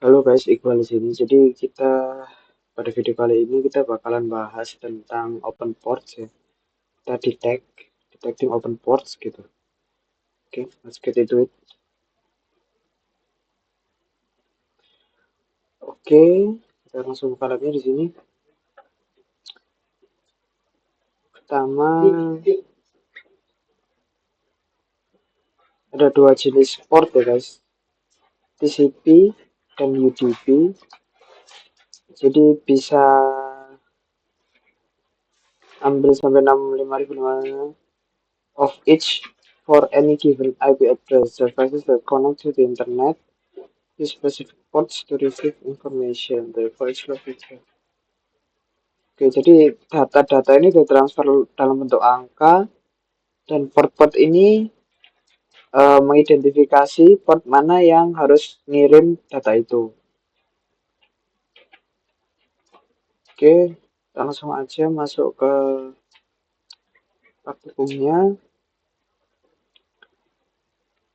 Halo guys, Iqbal di sini. Jadi pada video kali ini kita bakalan bahas tentang open ports ya. Kita detecting open ports gitu. Oke, let's get into it. Oke, kita langsung buka labnya di sini. Pertama, ada dua jenis port ya guys, TCP dan UDP. Jadi bisa ambil sampai 65.000 of each for any given IP address. Services that connect to the internet use specific ports to receive information. Therefore, each location. Oke, jadi data-data ini ditransfer dalam bentuk angka dan port-port ini mengidentifikasi port mana yang harus ngirim data itu. Oke, kita langsung aja masuk ke praktikumnya.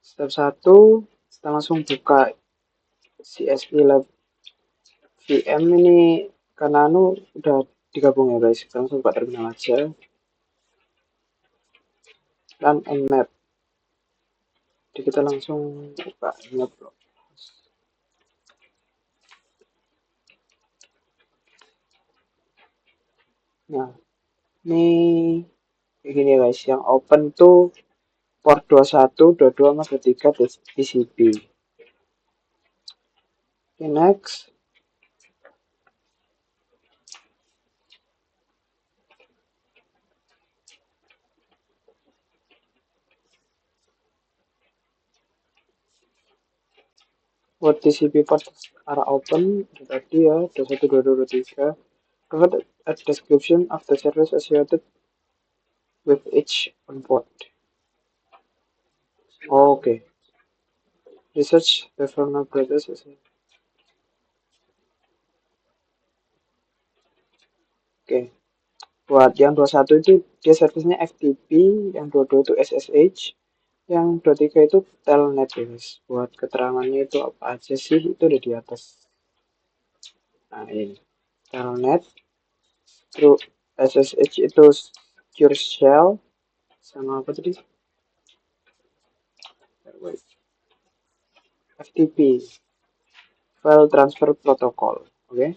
Step 1, kita langsung buka CSP Lab VM ini karena udah digabung ya guys. Kita langsung buka terminal aja. Run nmap. Jadi kita langsung buka nmap. Nah, ini kayak gini guys, yang open tuh port 21, 22 sama 23 TCP. Okay, next. What TCP ports are open tadi ya, 21, 22, 23. Provide a description of the service associated with each on port. Okay. Research the vulnerabilities. Oke. Buat yang 21 itu dia servisnya FTP, yang 22 itu SSH, yang 23 itu telnet ya guys. Buat keterangannya itu apa aja sih, itu udah di atas. Nah ini telnet, terus SSH itu secure shell, sama apa tadi? FTP, file transfer protocol. Oke.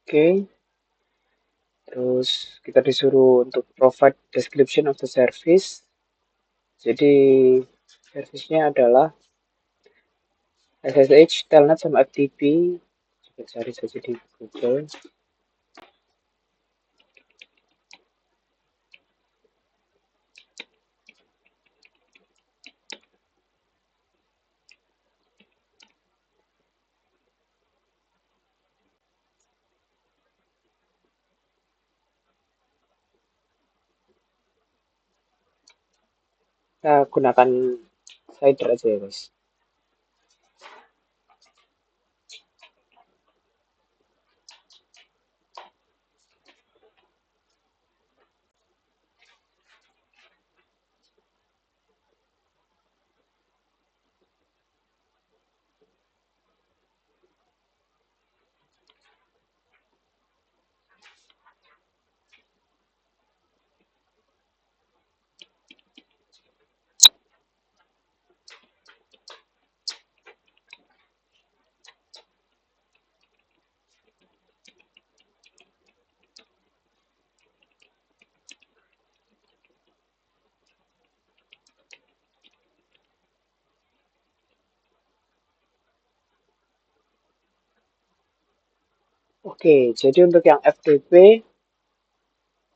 Oke. Terus kita disuruh untuk provide description of the service. Jadi servicenya adalah SSH, telnet, sama FTP. Coba cari saja di Google. Kita gunakan Cider aja ya guys. Oke, jadi untuk yang FTP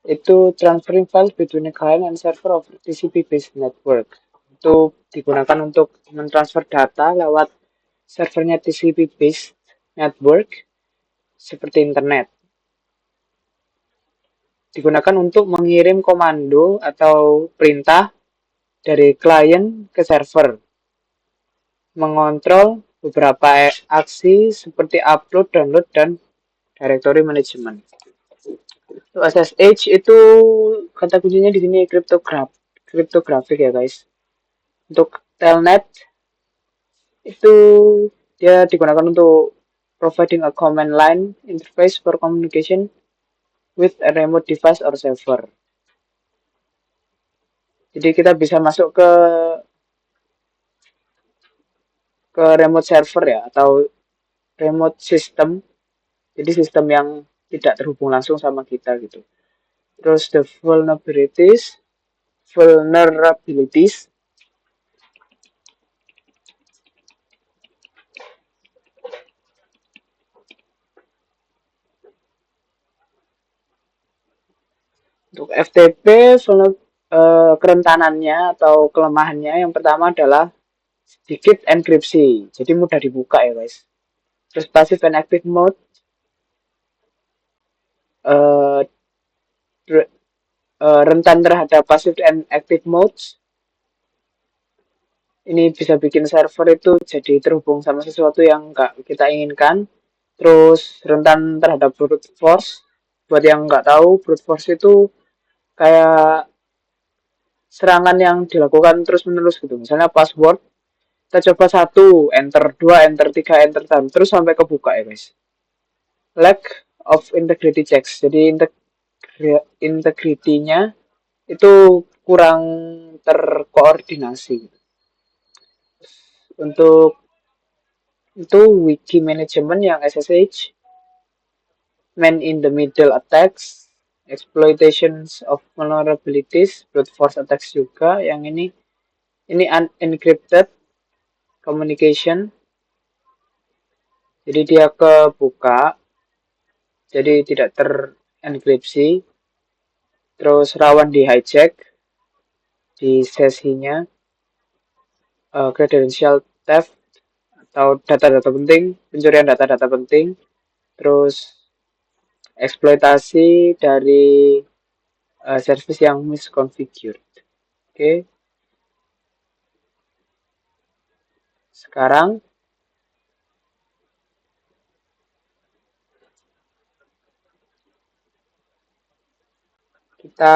itu transferring files between a client and server of TCP-based network. Itu digunakan untuk mentransfer data lewat servernya TCP-based network seperti internet. Digunakan untuk mengirim komando atau perintah dari klien ke server. Mengontrol beberapa aksi seperti upload, download, dan directory management. Untuk SSH itu kata kuncinya di sini kriptografik ya guys. Untuk telnet itu dia digunakan untuk providing a command line interface for communication with a remote device or server. Jadi kita bisa masuk ke remote server ya atau remote system. Jadi sistem yang tidak terhubung langsung sama kita gitu. Terus the vulnerabilities untuk FTP kerentanannya atau kelemahannya yang pertama adalah sedikit enkripsi, jadi mudah dibuka ya guys. Terus passive and active mode, uh, rentan terhadap passive and active modes. Ini bisa bikin server itu jadi terhubung sama sesuatu yang nggak kita inginkan. Terus rentan terhadap brute force. Buat yang nggak tahu, brute force itu kayak serangan yang dilakukan terus-menerus gitu. Misalnya password, kita coba satu, enter dua, enter tiga, enter terus sampai kebuka ya guys. Lack of integrity checks. Jadi integritinya itu kurang terkoordinasi. Untuk itu wiki management yang SSH, man in the middle attacks, exploitations of vulnerabilities, brute force attacks juga. Yang ini unencrypted communication. Jadi dia kebuka, jadi tidak terenkripsi. Terus rawan di hijack di sesinya, credential theft atau data-data penting, pencurian data-data penting, terus eksploitasi dari service yang misconfigured. Oke, sekarang kita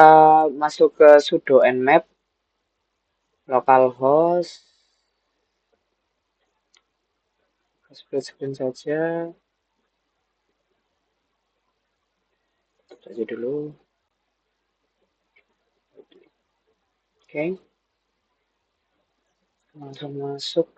masuk ke sudo nmap localhost, split screen saja, saja dulu. Oke, langsung masuk.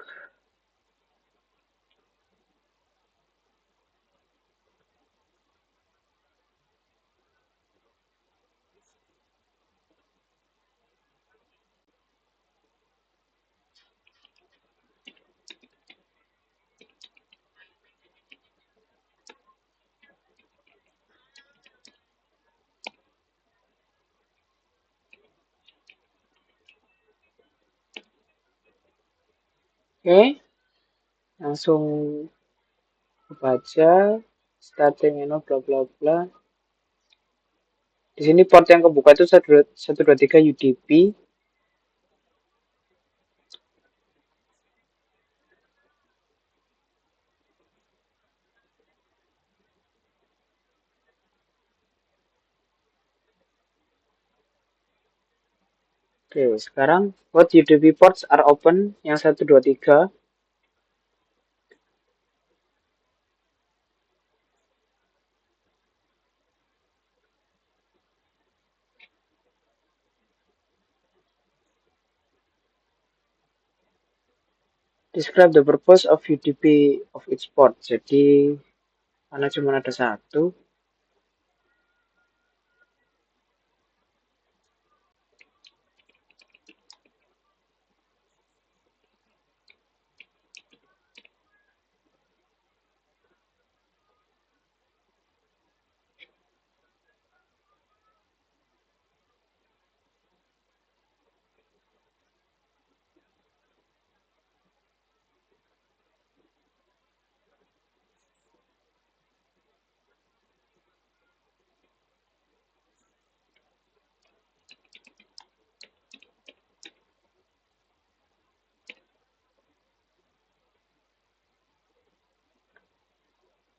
Oke, langsung baca starting bla bla bla. Di sini port yang kebuka itu 123 UDP. Oke, sekarang what UDP ports are open yang 123. Describe the purpose of UDP of each port. Jadi karena cuma ada satu.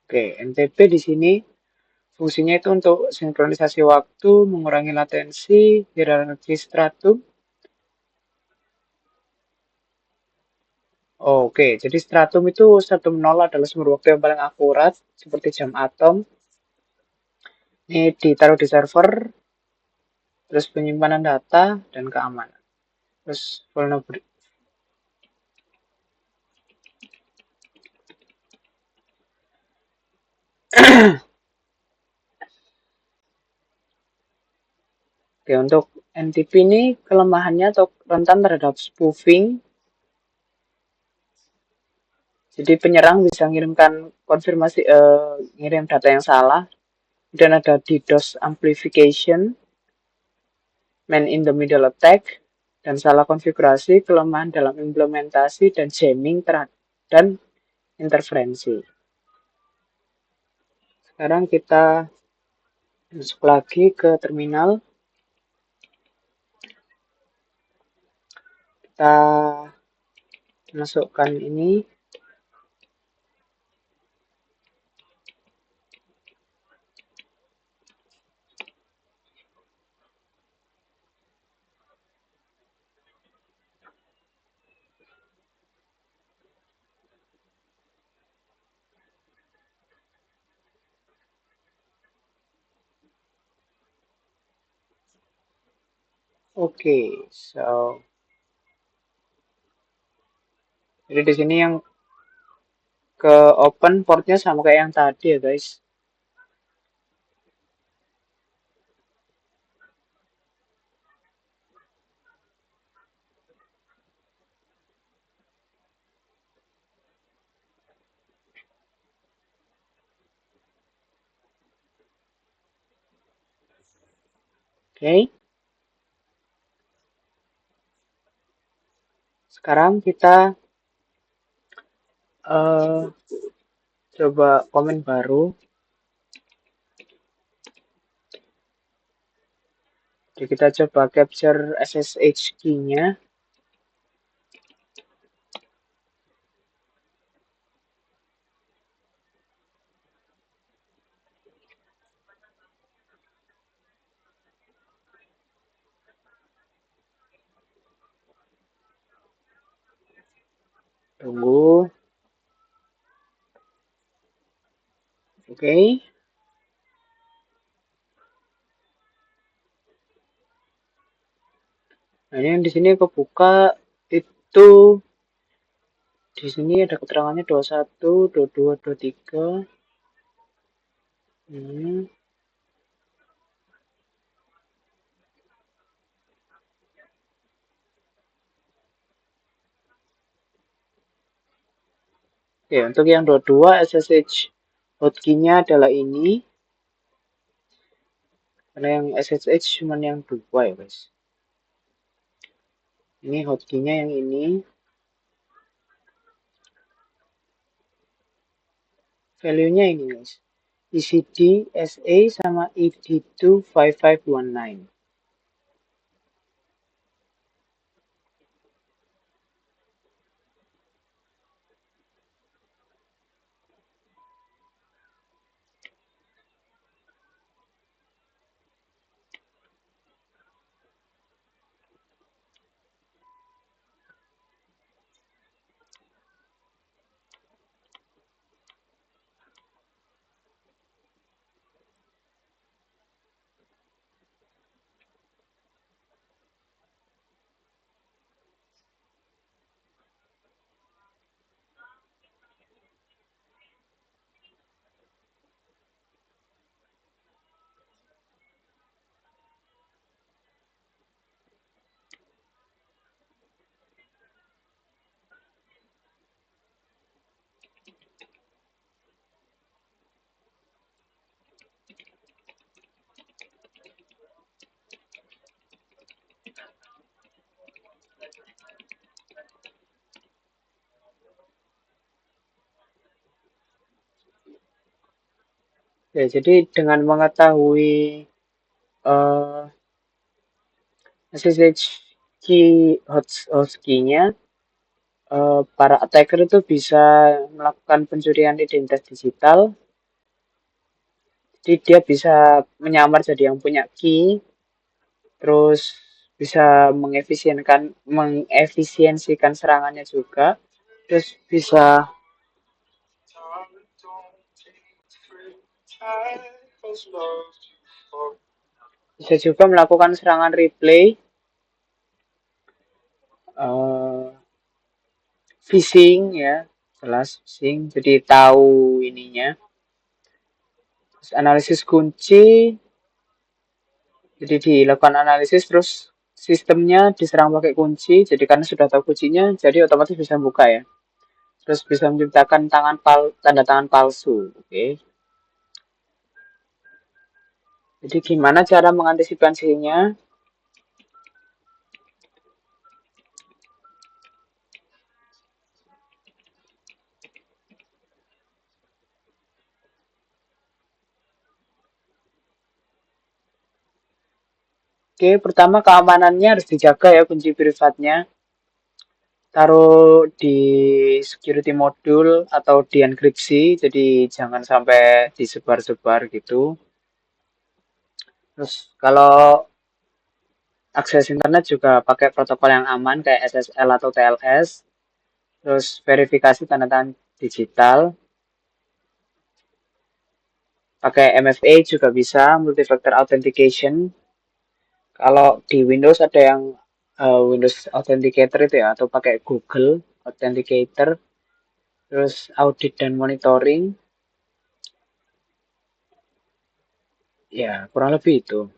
Oke, NTP di sini Fungsinya itu untuk sinkronisasi waktu, mengurangi latensi, hierarki stratum. Oke, jadi stratum itu stratum 0 adalah sumber waktu yang paling akurat, seperti jam atom. Ini ditaruh di server, terus penyimpanan data, dan keamanan. Terus vulnerability. Oke, untuk NTP ini kelemahannya atau rentan terhadap spoofing. Jadi penyerang bisa mengirimkan konfirmasi, ngirim data yang salah. Dan ada DDoS amplification, man in the middle attack, dan salah konfigurasi, kelemahan dalam implementasi, dan jamming dan interferensi. Sekarang kita masuk lagi ke terminal. Kita masukkan ini. Oke, so jadi di sini yang ke open portnya sama kayak yang tadi ya guys. Oke, sekarang kita coba komen baru. Jadi kita coba capture SSH key-nya. Tunggu. Oke. Nah, ini yang di sini kebuka itu di sini ada keterangannya 21, 22, 23. Hmm. Oke, untuk yang 22 SSH hotkey-nya adalah ini. Karena yang SSH cuma yang 2 ya, guys. Ini hotkey-nya yang ini. Value-nya ini, guys. ECD SA sama ED25519. Ya, jadi dengan mengetahui SSH key hotkey-nya, para attacker itu bisa melakukan pencurian identitas digital. Jadi dia bisa menyamar jadi yang punya key, terus bisa mengefisiensikan serangannya juga, terus bisa juga melakukan serangan replay, eh, phishing ya, jelas phishing. Jadi tahu ininya. Terus analisis kunci, jadi dilakukan analisis terus sistemnya diserang pakai kunci. Jadi karena sudah tahu kuncinya, jadi otomatis bisa buka ya. Terus bisa menciptakan tanda tangan palsu. Oke. Jadi gimana cara mengantisipasinya? Oke, pertama keamanannya harus dijaga ya kunci privatnya. Taruh di security module atau di enkripsi, jadi jangan sampai disebar-sebar gitu. Terus kalau akses internet juga pakai protokol yang aman kayak SSL atau TLS. Terus verifikasi tanda tangan digital. Pakai MFA juga bisa, multi-factor authentication. Kalau di Windows ada yang Windows Authenticator itu ya, atau pakai Google Authenticator. Terus audit dan monitoring. Ya, kurang lebih itu.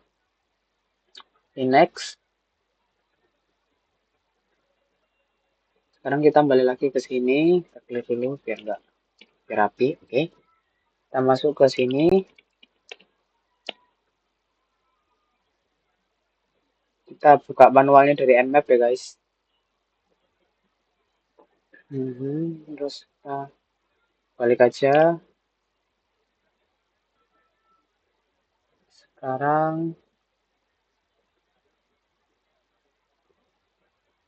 Ini next. Sekarang kita balik lagi ke sini. Kita clear dulu biar nggak biar rapi. Oke. Kita masuk ke sini. Kita buka manualnya dari Nmap ya guys. Terus kita balik aja. Sekarang,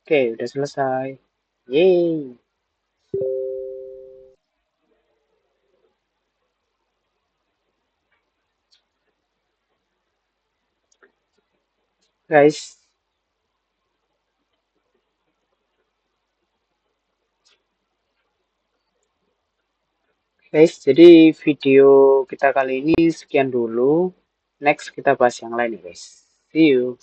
oke, udah selesai. Yeay. Guys, jadi video kita kali ini sekian dulu. Next kita bahas yang lain ya guys. See you.